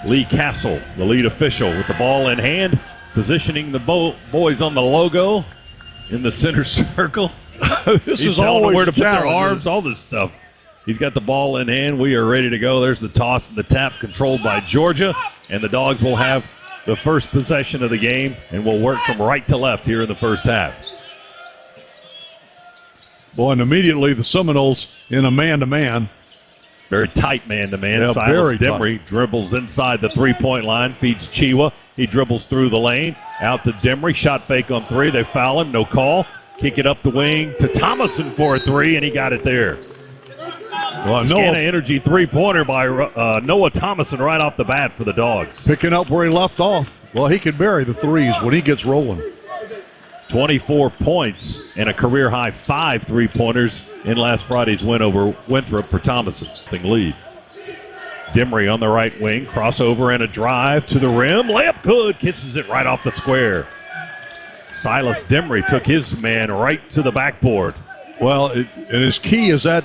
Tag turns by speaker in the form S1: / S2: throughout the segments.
S1: Lee Castle, the lead official, with the ball in hand, positioning the boys on the logo in the center circle.
S2: This
S1: He's
S2: is
S1: telling them
S2: always
S1: where to put their
S2: challenge.
S1: arms, all this stuff. He's got the ball in hand. We are ready to go. There's the toss and the tap controlled by Georgia, and the Dogs will have the first possession of the game and will work from right to left here in the first half.
S2: Boy, and immediately the Seminoles in a man-to-man.
S1: Very tight man-to-man.
S2: Yeah,
S1: Silas
S2: very
S1: Demery dribbles inside the three-point line, feeds Chiwa. He dribbles through the lane, out to Demery. Shot fake on three. They foul him. No call. Kick it up the wing to Thomason for a three, and he got it there.
S2: Well,
S1: Scana Energy three-pointer by Noah Thomason right off the bat for the Dogs.
S2: Picking up where he left off. Well, he can bury the threes when he gets rolling.
S1: 24 points and a career-high 5 three-pointers in last Friday's win over Winthrop for Thomason. Lead. Demery on the right wing, crossover and a drive to the rim. Layup good, kisses it right off the square. Silas Demery took his man right to the backboard.
S2: Well, and his key is that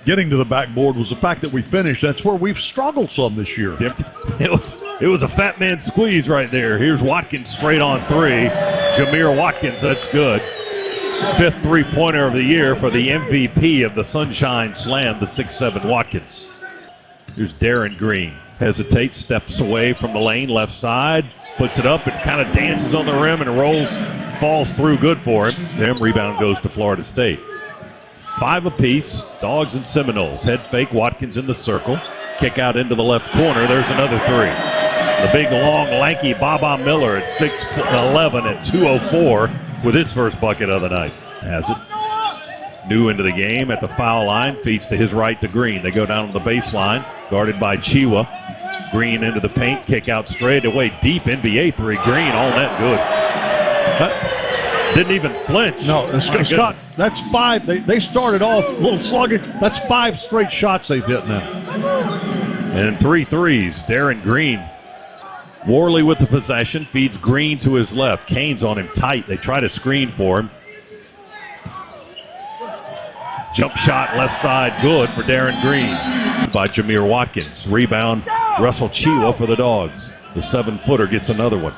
S2: getting to the backboard was the fact that we finished. That's where we've struggled some this year.
S1: It was a fat man squeeze right there. Here's Watkins straight on three. Jameer Watkins, that's good. 5th three-pointer of the year for the MVP of the Sunshine Slam, the 6'7 Watkins. Here's Darren Green. Hesitates, steps away from the lane, left side, puts it up and kind of dances on the rim and rolls, falls through good for him. Then rebound goes to Florida State. 5 apiece, Dogs and Seminoles. Head fake, Watkins in the circle. Kick out into the left corner. There's another three. The big, long, lanky Baba Miller at 6'11" at 2:04 with his first bucket of the night. Has it. New into the game at the foul line. Feeds to his right to Green. They go down to the baseline. Guarded by Chiwa. Green into the paint. Kick out straight away. Deep NBA three. Green all net good. Didn't even flinch.
S2: No, Scott, that's 5. They started off a little sluggish. That's 5 straight shots they've hit now.
S1: And 3 threes. Darren Green. Worley with the possession. Feeds Green to his left. Kane's on him tight. They try to screen for him. Jump shot left side good for Darren Green by Jameer Watkins. Rebound Russell Chiwa for the Dogs. The 7-footer gets another one.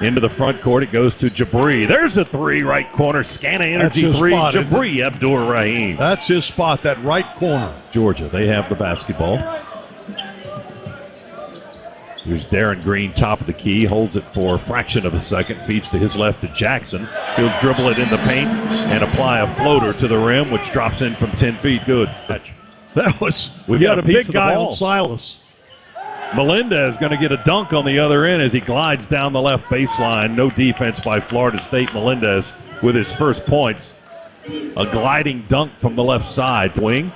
S1: Into the front court, it goes to Jabri. There's a three, right corner. Scana Energy three. Spot, Jabri Abdur-Rahim.
S2: That's his spot, that right corner.
S1: Georgia, they have the basketball. Here's Darren Green, top of the key, holds it for a fraction of a second, feeds to his left to Jackson. He'll dribble it in the paint and apply a floater to the rim, which drops in from 10 feet. Good.
S2: We got a big guy on Silas.
S1: Melendez going to get a dunk on the other end as he glides down the left baseline. No defense by Florida State. Melendez with his first points. A gliding dunk from the left side. Wing.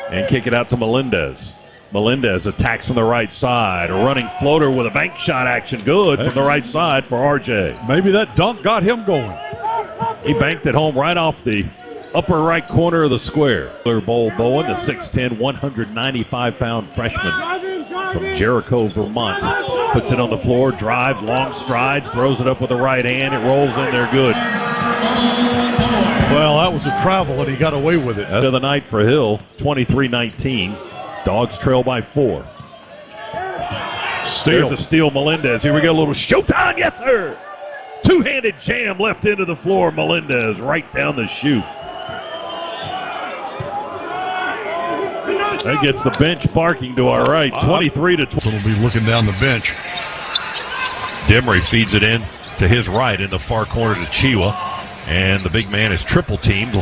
S1: And kick it out to Melendez. Melendez attacks from the right side. A running floater with a bank shot action. Good from the right side for RJ.
S2: Maybe that dunk got him going.
S1: He banked it home right off the upper right corner of the square. Bowl Bowen, the 6'10", 195-pound freshman from Jericho, Vermont. Puts it on the floor, drives, long strides, throws it up with the right hand. It rolls in there good.
S2: Well, that was a travel, and he got away with it.
S1: End of the night for Hill, 23-19. Dogs trail by 4.
S2: Steal.
S1: There's a steal, Melendez. Here we go, a little showtime, yes, sir. Two-handed jam left into the floor, Melendez, right down the chute. That gets the bench barking to our right, 23-20.
S2: Will be looking down the bench.
S1: Demery feeds it in to his right in the far corner to Chiwa. And the big man is triple teamed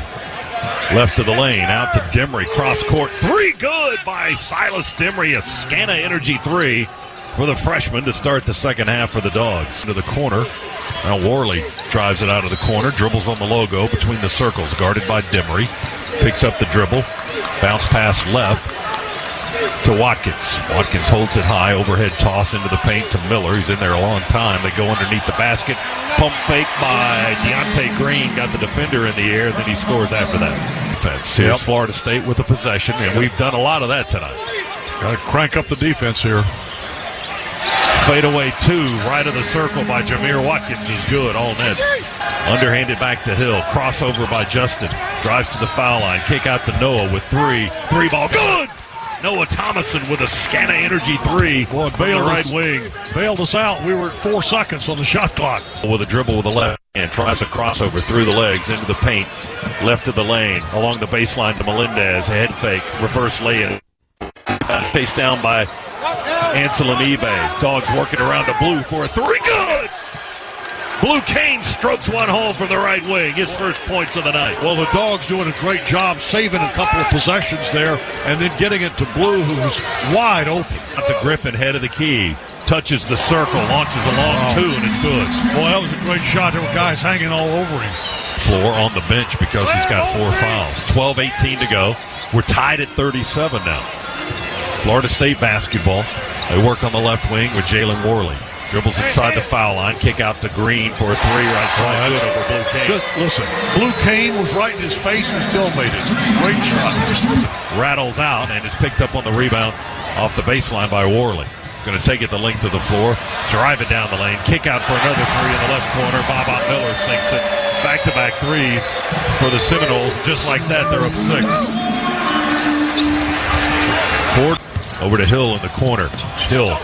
S1: left of the lane. Out to Demery, cross court. Three good by Silas Demery. A Scana Energy three for the freshman to start the second half for the Dogs. To the corner. Now Worley drives it out of the corner. Dribbles on the logo between the circles. Guarded by Demery. Picks up the dribble. Bounce pass left to Watkins. Watkins holds it high. Overhead toss into the paint to Miller. He's in there a long time. They go underneath the basket. Pump fake by Deontay Green. Got the defender in the air, and then he scores after that. Defense. Here's Florida State with the possession, and we've done a lot of that tonight.
S2: Got to crank up the defense here.
S1: Fadeaway 2, right of the circle by Jameer Watkins is good, all net. Underhanded back to Hill, crossover by Justin. Drives to the foul line, kick out to Noah with 3. 3 ball, good! Noah Thomason with a Scana Energy 3
S2: Boy,
S1: from the right wing.
S2: Bailed us out. We were at 4 seconds on the shot clock.
S1: With a dribble with the left hand, tries a crossover through the legs into the paint, left of the lane, along the baseline to Melendez, head fake, reverse lay-in. Chased down by Ansel and eBay. Dogs working around to Blue for a 3. Good! Blue Kane strokes one home from the right wing. His first points of the night.
S2: Well, the Dogs doing a great job saving a couple of possessions there and then getting it to Blue, who's wide open.
S1: Out to Griffin, head of the key. Touches the circle, launches a long 2, and it's good.
S2: Well, that was a great shot. There were guys hanging all over him.
S1: Floor on the bench because he's got 4 fouls. 12-18 to go. We're tied at 37 now. Florida State basketball. They work on the left wing with Jalen Worley. Dribbles inside the foul line, kick out to Green for a 3 right side. Good over Blue Kane.
S2: Just listen, Blue Kane was right in his face and still made it. Great shot.
S1: Rattles out and is picked up on the rebound off the baseline by Worley. Going to take it the length of the floor, drive it down the lane, kick out for another 3 in the left corner. Bob Miller sinks it. Back-to-back threes for the Seminoles. Just like that, they're up 6. Ford over to Hill in the corner. Hill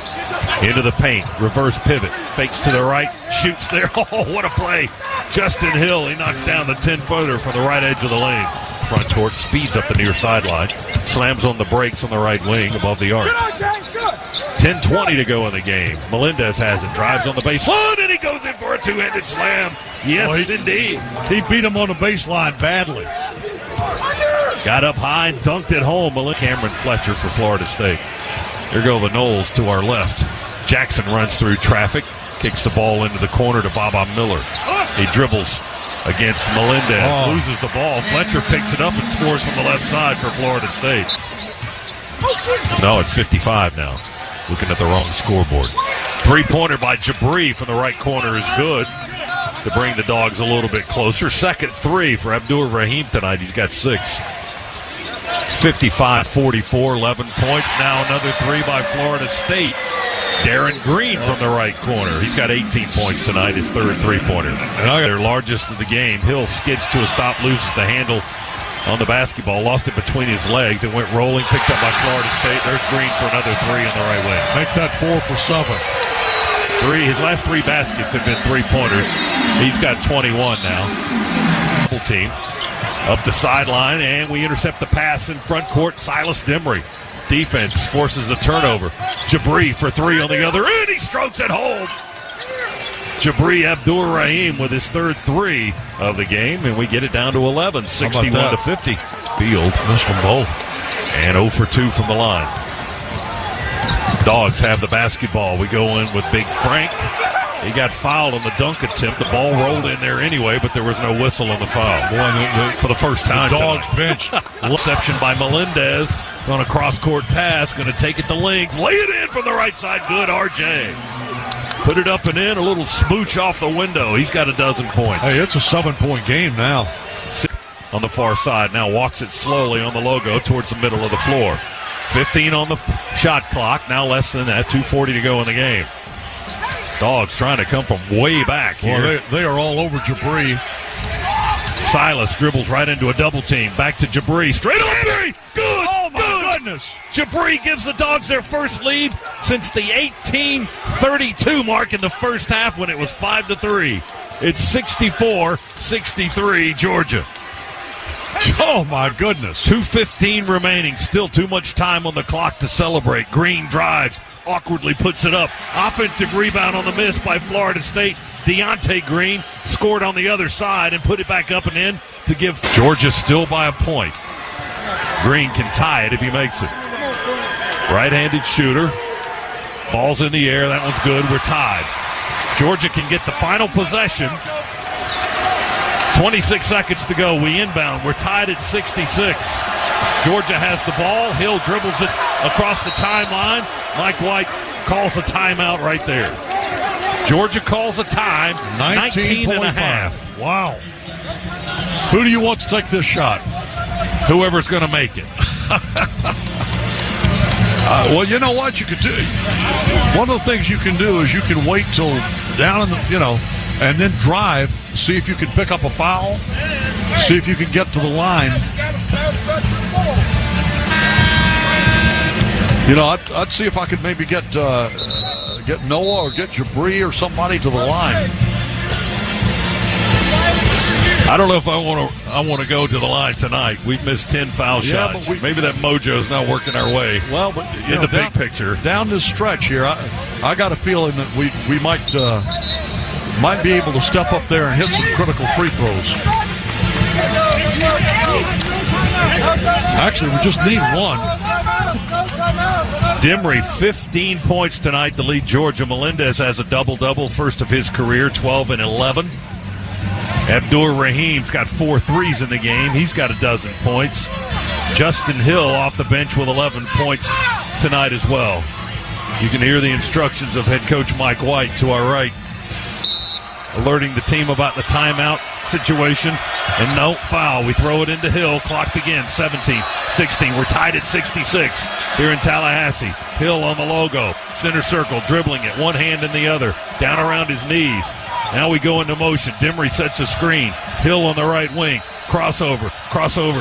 S1: into the paint, reverse pivot, fakes to the right, shoots there. Oh, what a play. Justin Hill, he knocks down the 10-footer from the right edge of the lane. Front court, speeds up the near sideline, slams on the brakes on the right wing above the arc. 10:20 to go in the game. Melendez has it, drives on the baseline, and he goes in for a 2-handed slam. Yes, indeed.
S2: He beat him on the baseline badly.
S1: Got up high and dunked it home. Cameron Fletcher for Florida State. Here go the Noles to our left. Jackson runs through traffic, kicks the ball into the corner to Baba Miller. He dribbles against Melendez, loses the ball. Fletcher picks it up and scores from the left side for Florida State. No, it's 55 now. Looking at the wrong scoreboard. 3-pointer by Jabri from the right corner is good to bring the Dogs a little bit closer. Second 3 for Abdur Rahim tonight. He's got 6. 55-44, 11 points. Now another 3 by Florida State. Darren Green from the right corner. He's got 18 points tonight, his third 3-pointer. Their largest of the game. Hill skids to a stop, loses the handle on the basketball, lost it between his legs. It went rolling, picked up by Florida State. There's Green for another 3 on the right wing.
S2: Make that 4 for 7.
S1: His last 3 baskets have been 3-pointers. He's got 21 now. Double team. Up the sideline, and we intercept the pass in front court. Silas Demery. Defense forces a turnover. Jabri for 3 on the other end. He strokes it home. Jabri Abdur Rahim with his third 3 of the game, and we get it down to 11, 61-50. Field missed them both. And 0 for 2 from the line. Dogs have the basketball. We go in with Big Frank. He got fouled on the dunk attempt. The ball rolled in there anyway, but there was no whistle on the foul. Boy, for the first time.
S2: The Dogs bench.
S1: Reception by Melendez on a cross-court pass. Going to take it to length. Lay it in from the right side. Good, RJ. Put it up and in. A little smooch off the window. He's got a dozen points.
S2: Hey, it's a 7-point game now.
S1: On the far side. Now walks it slowly on the logo towards the middle of the floor. 15 on the shot clock. Now less than that. 2:40 to go in the game. Dogs trying to come from way back here.
S2: Well, they are all over Jabri.
S1: Silas dribbles right into a double team. Back to Jabri. Straight on 3. Good.
S2: Oh, my goodness.
S1: Jabri gives the Dogs their first lead since the 18:32 mark in the first half when it was 5-3. It's 64-63 Georgia.
S2: Oh, my goodness.
S1: 2:15 remaining. Still too much time on the clock to celebrate. Green drives. Awkwardly puts it up. Offensive rebound on the miss by Florida State. Deontay Green scored on the other side and put it back up and in to give Georgia still by a point. Green can tie it if he makes it. Right-handed shooter. Ball's in the air. That one's good. We're tied. Georgia can get the final possession. 26 seconds to go. We inbound. We're tied at 66. Georgia has the ball. Hill dribbles it across the timeline. Mike White calls a timeout right there. Georgia calls a time. 19 and a half.
S2: Wow. Who do you want to take this shot?
S1: Whoever's going to make it.
S2: Well, you know what you could do? One of the things you can do is you can wait till down in the, and then drive, see if you can pick up a foul, see if you can get to the line. You know, I'd see if I could maybe get Noah or get Jabri or somebody to the line.
S1: I don't know if I want to go to the line tonight. We've missed 10 foul shots. Maybe that mojo's not working our way.
S2: Well, but
S1: in the big picture,
S2: down this stretch here, I got a feeling that we might be able to step up there and hit some critical free throws. Actually, we just need one.
S1: Demery, 15 points tonight to lead Georgia. Melendez has a double-double, first of his career, 12 and 11. Abdur Rahim's got 4 threes in the game. He's got a dozen points. Justin Hill off the bench with 11 points tonight as well. You can hear the instructions of head coach Mike White to our right, alerting the team about the timeout situation. And no foul. We throw it into Hill. Clock begins. 17-16. We're tied at 66 here in Tallahassee. Hill on the logo. Center circle. Dribbling it. One hand in the other. Down around his knees. Now we go into motion. Demery sets a screen. Hill on the right wing. Crossover.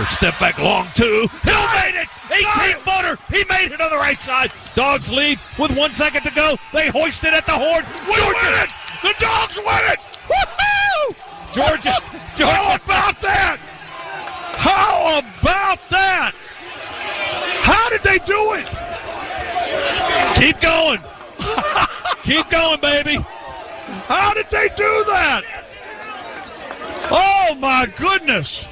S1: Step back. Long two. Hill made it. 18-footer. He made it on the right side. Dogs lead with 1 second to go. They hoist it at the horn. We win it. The Dogs win it! Woo-hoo! Georgia!
S2: How about that? How about that? How did they do it?
S1: Keep going. Keep going, baby.
S2: How did they do that? Oh, my goodness.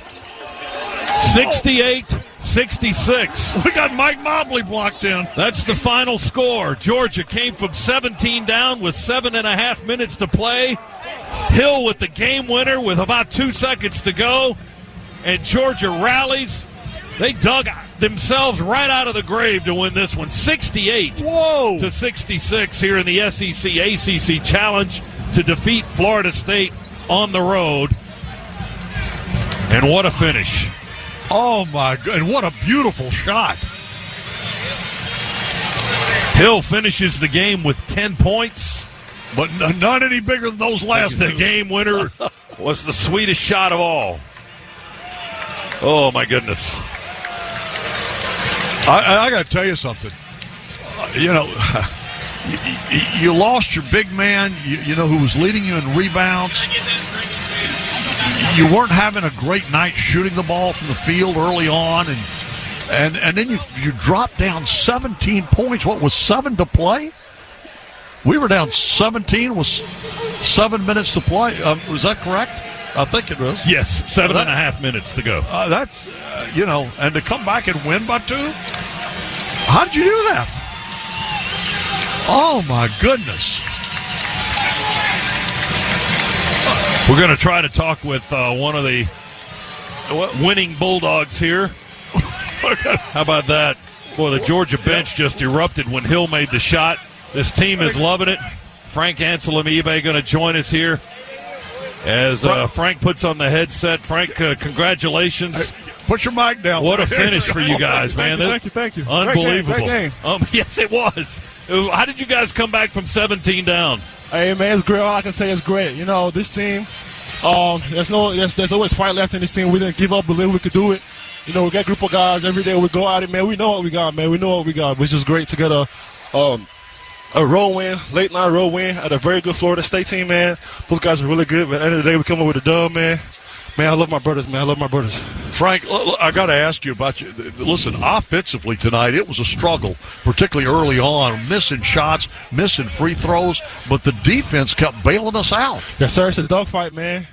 S1: 68-66.
S2: We got Mike Mobley blocked in.
S1: That's the final score. Georgia came from 17 down with 7.5 minutes to play. Hill with the game winner with about 2 seconds to go. And Georgia rallies. They dug themselves right out of the grave to win this one. 68-66 here in the SEC ACC Challenge to defeat Florida State on the road. And what a finish.
S2: Oh, my God. And what a beautiful shot.
S1: Hill finishes the game with 10 points.
S2: But not any bigger than those last
S1: The
S2: two.
S1: game winner was the sweetest shot of all. Oh, my goodness.
S2: I got to tell you something. You lost your big man, you know, who was leading you in rebounds. You weren't having a great night shooting the ball from the field early on, and then you dropped down 17 points. What was 7 to play? We were down 17 with 7 minutes to play. Was that correct? I think it was.
S1: Yes, 7.5 minutes to go.
S2: And to come back and win by 2? How did you do that? Oh, my goodness.
S1: We're going to try to talk with one of the winning Bulldogs here. How about that? Boy, the Georgia bench just erupted when Hill made the shot. This team is loving it. Frank Anselmive going to join us here as Frank puts on the headset. Frank, congratulations.
S2: Put your mic down.
S1: What a finish for you guys, man.
S3: Thank you.
S1: Unbelievable.
S3: Great game.
S1: Yes, it was. How did you guys come back from 17 down?
S3: Hey, man, it's great. All I can say is great. You know, this team, there's always fight left in this team. We didn't give up, believe we could do it. You know, we got a group of guys every day. We go at it, man. We know what we got, man. We know what we got. It's just great to get a road win, late night road win at a very good Florida State team, man. Those guys are really good, but at the end of the day, we come up with a dub, man. Man, I love my brothers, man. I love my brothers.
S2: Frank, I got to ask you about you. Listen, offensively tonight, it was a struggle, particularly early on, missing shots, missing free throws, but the defense kept bailing us out.
S3: Yes, sir. It's a dogfight, man.